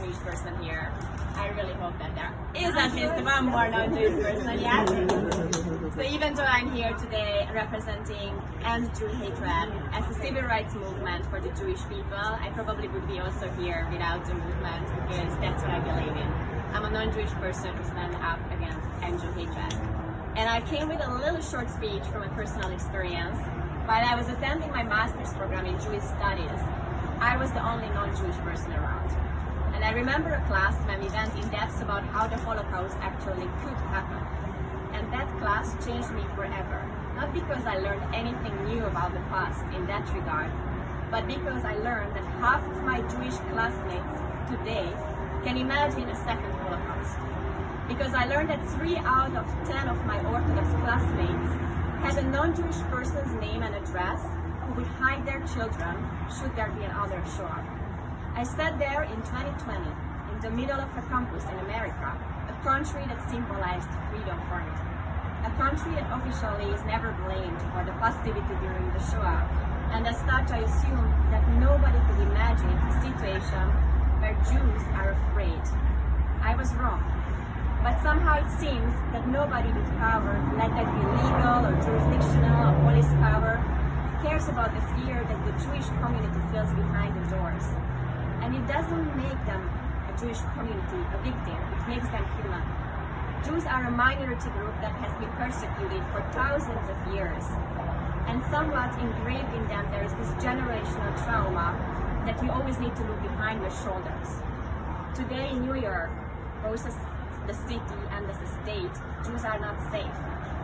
non-Jewish person here. I really hope that there is at least one more non-Jewish person, yeah? So even though I'm here today representing anti-Jew hatred as a civil rights movement for the Jewish people, I probably would be also here without the movement because that's what I believe in. I'm a non-Jewish person who stands up against anti-Jew hatred. And I came with a little short speech from a personal experience. While I was attending my master's program in Jewish studies, I was the only non-Jewish person around. And I remember a class when we went in depth about how the Holocaust actually could happen. And that class changed me forever. Not because I learned anything new about the past in that regard, but because I learned that half of my Jewish classmates today can imagine a second Holocaust. Because I learned that 3 out of 10 of my Orthodox classmates had a non-Jewish person's name and address who would hide their children should there be another Shoah. I sat there in 2020, in the middle of a campus in America, a country that symbolized freedom for me. A country that officially is never blamed for the passivity during the Shoah, and as such I assumed that nobody could imagine a situation where Jews are afraid. I was wrong. But somehow it seems that nobody with power, let that be legal or jurisdictional or police power, cares about the fear that the Jewish community feels behind the doors. And it doesn't make them, a Jewish community, a victim, it makes them human. Jews are a minority group that has been persecuted for thousands of years. And somewhat engraved in them there is this generational trauma that you always need to look behind your shoulders. Today in New York, both the city and as a state, Jews are not safe.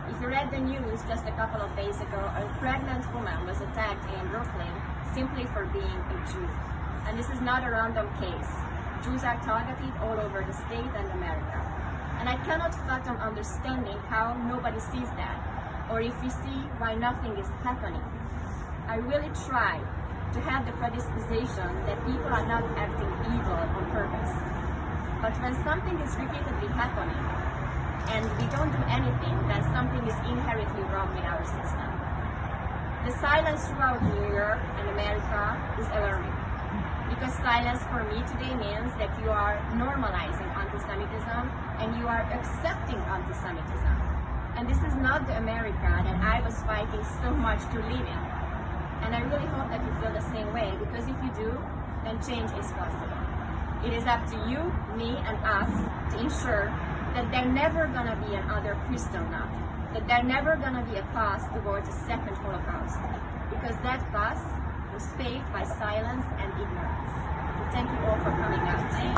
If you read the news just a couple of days ago, a pregnant woman was attacked in Brooklyn simply for being a Jew. And this is not a random case. Jews are targeted all over the state and America. And I cannot fathom understanding how nobody sees that, or if we see why nothing is happening. I really try to have the predisposition that people are not acting evil on purpose. But when something is repeatedly happening and we don't do anything, then something is inherently wrong with our system. The silence throughout New York and America is alarming. Because silence for me today means that you are normalizing antisemitism and you are accepting antisemitism. And this is not the America that I was fighting so much to live in. And I really hope that you feel the same way, because if you do, then change is possible. It is up to you, me, and us to ensure that there's never gonna be another Kristallnacht, that there's never gonna be a path towards a second Holocaust, because that path was paved by silence and ignorance. So thank you all for coming out.